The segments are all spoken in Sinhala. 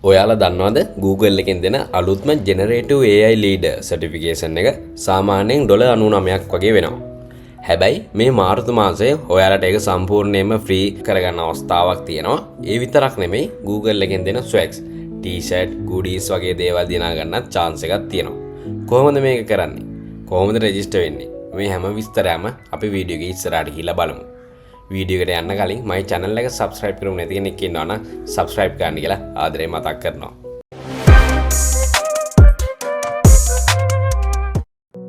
ඔයාලා දන්නවද Google එකෙන් දෙන අලුත්ම Generative AI Leader Certification එක සාමාන්‍යයෙන් $99ක් වගේ වෙනවා. හැබැයි මේ මාර්තු මාසයේ ඔයාලට ඒක සම්පූර්ණයෙන්ම ෆ්‍රී කරගන්න අවස්ථාවක් තියෙනවා. ඒ විතරක් නෙමෙයි Google එකෙන් දෙන swags, t-shirt, goodies වගේ දේවල් දිනා ගන්නත් chance එකක් තියෙනවා. කොහොමද මේක කරන්නේ? කොහොමද රෙජිස්ටර් වෙන්නේ? මේ හැම විස්තරයක්ම අපි වීඩියෝ එකේ ඉස්සරහට ගිහිල්ලා බලමු. වීඩියෝ එකට යන්න කලින් මගේ channel එක subscribe කරමු නැති කෙනෙක් ඉන්නවා නම් subscribe කරන්න කියලා ආදරේ මතක් කරනවා.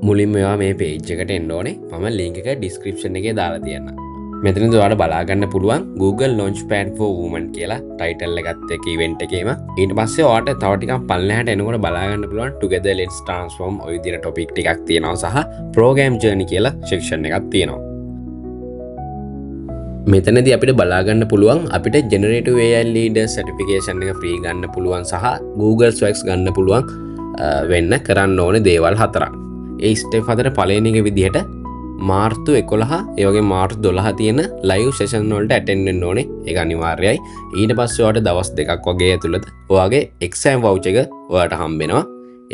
මුලින්ම ඔයා මේ page එකට එන්න ඕනේ. මම link එක description එකේ දාලා තියන්නම්. මෙතනදී ඔයාලට බලා ගන්න පුළුවන් Google Launchpad for Women කියලා title එකත් එක්ක event එකේම. ඊට පස්සේ ඔයාලට තව ටිකක් පල්ලෙහාට එනකොට බලා ගන්න පුළුවන් Together Let's Transform ඔය විදිහට topic ටිකක් තියෙනවා සහ Program Journey කියලා section එකක් තියෙනවා. මෙතනදී අපිට බලා ගන්න පුළුවන් අපිට Generative AI Leader Certification එක free ගන්න පුළුවන් සහ Google Swags ගන්න පුළුවන් වෙන්න කරන්න ඕනේ දේවල් හතරක්. ඒ ස්ටෙප් හතර පළවෙනි එක විදිහට මාර්තු 11 ඒ වගේ මාර්තු 12 තියෙන live session වලට attend වෙන්න ඕනේ. ඒක අනිවාර්යයි. ඊට පස්සේ ඔයාලට දවස් දෙකක් වගේ ඇතුළත ඔයාගේ exam voucher එක ඔයාලට හම්බ වෙනවා.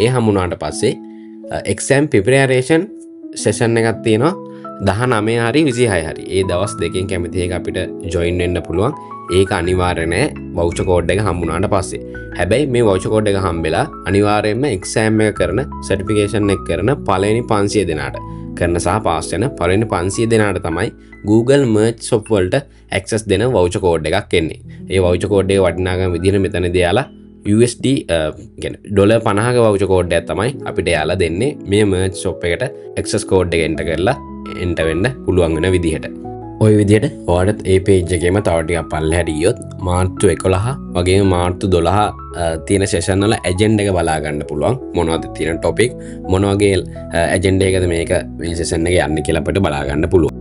ඒ හම්බුනාට පස්සේ exam preparation session එකක් තියෙනවා. 19 හරි 26 හරි ඒ දවස් දෙකෙන් කැමති එක අපිට join වෙන්න පුළුවන්. ඒක අනිවාර්ය නෑ voucher code එක හම්බුනාට පස්සේ. හැබැයි මේ voucher code එක හම්බෙලා අනිවාර්යයෙන්ම exam එක කරන certification එක කරන පළවෙනි 500 දෙනාට කරන සහ පාස් වෙන පළවෙනි 500 දෙනාට තමයි Google Merge Shop වලට access දෙන voucher code එකක් එන්නේ. ඒ voucher code එක වටිනාකම විදිහට මෙතනදී යාලා USD $50ක voucher code එකක් තමයි අපිට යාලා දෙන්නේ මේ Merge Shop එකට access code එක enter කරලා එන්ටර් වෙන්න පුළුවන් වෙන විදිහට. ওই විදිහට ඔයාලට ඒ page එකේම තව ටිකක් පල්ලෙහාට ගියොත් මාර්තු 11 වගේම මාර්තු 12 තියෙන session වල agenda එක බලා ගන්න පුළුවන්. මොනවද තියෙන topic මොන වගේ agenda එකද මේක මේ session එක යන්නේ කියලා අපිට බලා ගන්න පුළුවන්.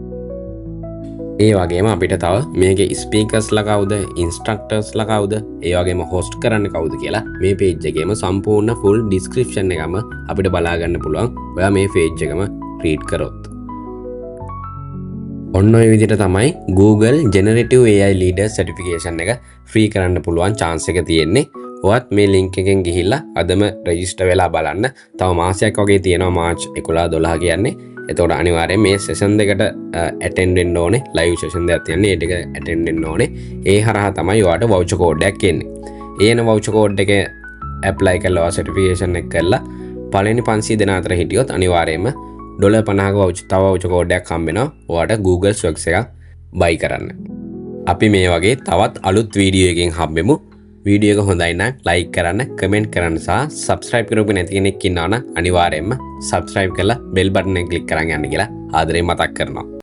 ඒ වගේම අපිට තව මේකේ speakers ලා කවුද, instructors ලා කවුද, ඒ වගේම host කරන්න කවුද කියලා මේ page එකේම සම්පූර්ණ full description එකම අපිට බලා ගන්න පුළුවන්. ඔයා මේ page එකම read කරොත් ඔන්න ඔය විදිහට තමයි Google Generative AI Leader Certification එක free කරන්න පුළුවන් chance එක තියෙන්නේ. ඔයත් මේ link එකෙන් ගිහිල්ලා අදම register වෙලා බලන්න. තව මාසයක් වගේ තියෙනවා මාර්ච් 11 12 කියන්නේ. එතකොට අනිවාර්යයෙන් මේ session දෙකට attend වෙන්න ඕනේ. live session දෙකක් තියන්නේ. ඒ ටික attend වෙන්න ඕනේ. ඒ හරහා තමයි ඔයාලට voucher code එකක් එන්නේ. ඒන voucher code එක apply කරලා ඔයා certification එක කරලා පළවෙනි 500 දෙනා අතර හිටියොත් අනිවාර්යයෙන්ම $50ක voucher code එකක් හම්බ වෙනවා ඔයාලට Google Swags එකක් buy කරන්න. අපි මේ වගේ තවත් අලුත් වීඩියෝ එකකින් හම්බෙමු. වීඩියෝ එක හොඳයි නම් like කරන්න, comment කරන්න සහ subscribe කරපු නැති කෙනෙක් ඉන්නවා නම් අනිවාර්යයෙන්ම subscribe කරලා bell button එක click කරන් යන්න කියලා ආදරෙන් මතක් කරනවා.